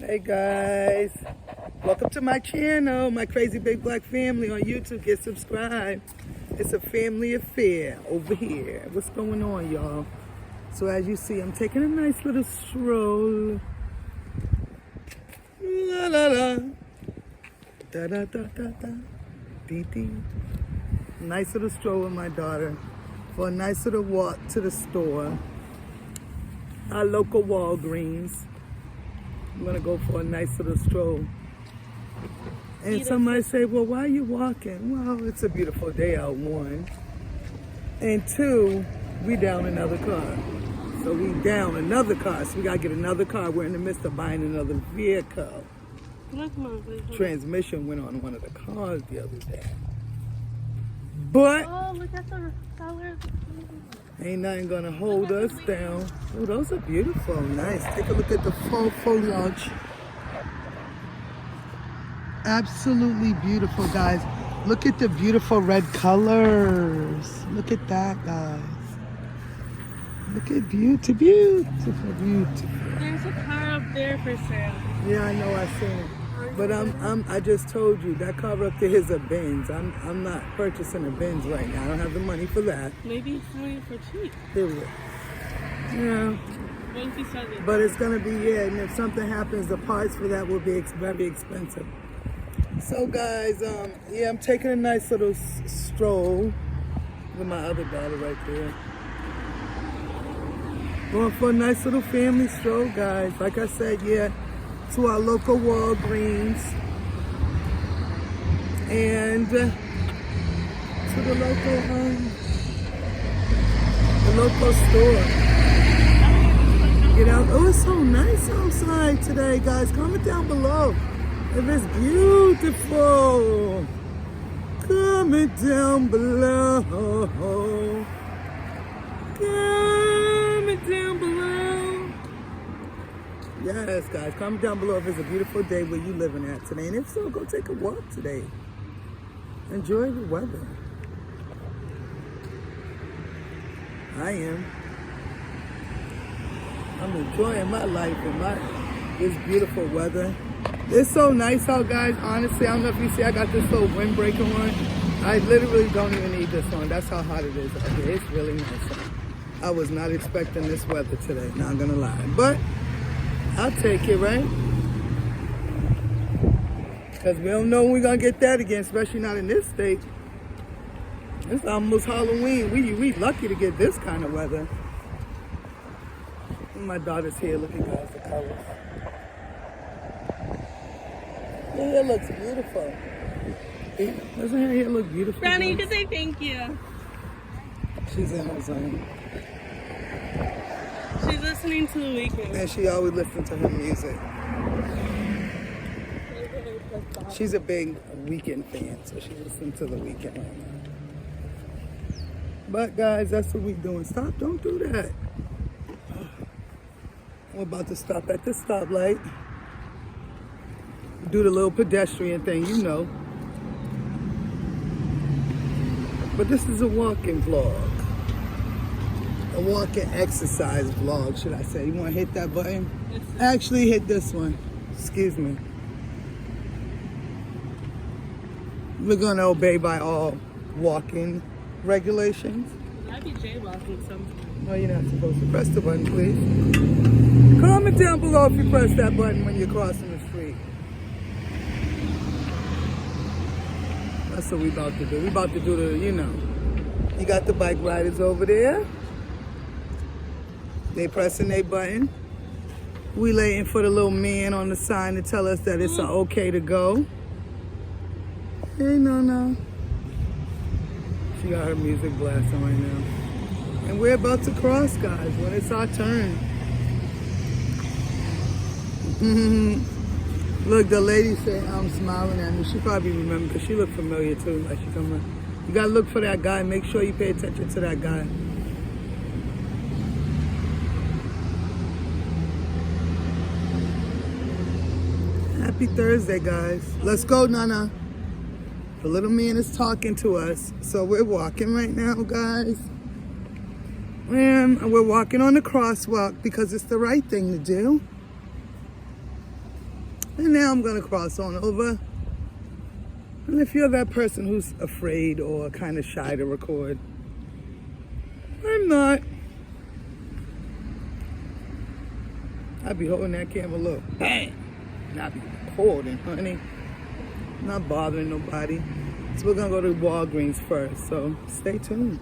Hey guys, welcome to my channel, my crazy big black family on YouTube. Get subscribed. It's a family affair over here. What's going on, y'all? So as you see, I'm taking a nice little stroll. La la la, da da da da da, dee dee. Nice little stroll with my daughter for a nice little walk to the store. Our local Walgreens. I'm gonna go for a nice little stroll. And somebody say, well, why are you walking? Well, it's a beautiful day out, one. And two, we down another car. So we down another car, so we gotta get another car. We're in the midst of buying another vehicle. Transmission went on one of the cars the other day. But oh, look at the colors. ain't nothing gonna hold us down. Oh, those are beautiful, nice. Take a look at the fall foliage. Absolutely beautiful, guys. Look at the beautiful red colors. Look at that, guys. Look at beautiful, beautiful. There's a car up there for sale. Yeah, I know, I've seen it. But I just told you that car up there is a Benz. I'm not purchasing a Benz right now. I don't have the money for that. Maybe it's selling it for cheap. Period. Yeah. What if you sell it? But it's gonna be, yeah, and if something happens, the parts for that will be very expensive. So guys, yeah, I'm taking a nice little stroll with my other daughter right there. Going for a nice little family stroll, guys. Like I said, yeah, to our local Walgreens and to the local store. Get out. Oh, it's so nice outside today, guys. Comment down below if it's beautiful. Comment down below. Comment down below. Yes, guys. Comment down below if it's a beautiful day where you living at today. And if so, go take a walk today. Enjoy the weather. I am. I'm enjoying my life in this beautiful weather. It's so nice out, guys. Honestly, I don't know if you see, I got this little windbreaker on. I literally don't even need this on. That's how hot it is out here. It's really nice out. I was not expecting this weather today, not gonna lie. But I'll take it, right? Because we don't know when we're gonna get that again, especially not in this state. It's almost Halloween. We lucky to get this kind of weather. My daughter's here. Look at guys, the colors. Her hair looks beautiful. Doesn't her hair look beautiful? Brownie, you can say thank you. She's in her zone. She's listening to The Weeknd. And she always listens to her music. She's a big Weeknd fan, so she listens to The Weeknd right now. But guys, that's what we're doing. Stop, don't do that. I'm about to stop at the stoplight. Do the little pedestrian thing, you know. But this is a walking vlog. A walking exercise vlog, should I say. You want to hit that button? Actually, hit this one. Excuse me. We're going to obey by all walking regulations. I'd be jaywalking sometimes. No, you're not supposed to. Press the button, please. Comment down below if you press that button when you're crossing the street. That's what we about to do. We about to do the, you know. You got the bike riders over there. They pressing their button. We waiting for the little man on the sign to tell us that it's okay to go. Hey, no. She got her music blasting right now. And we're about to cross, guys, when it's our turn. Look, the lady said I'm smiling at me. She probably remembers. She looked familiar too. Like she's coming. You gotta look for that guy. Make sure you pay attention to that guy. Happy Thursday, guys. Let's go, Nana. The little man is talking to us. So we're walking right now, guys. And we're walking on the crosswalk because it's the right thing to do. And now I'm gonna cross on over. And if you're that person who's afraid or kind of shy to record, I'm not. I'll be holding that camera, look, bang, and I'll be recording, honey. Not bothering nobody. So we're gonna go to Walgreens first, so stay tuned.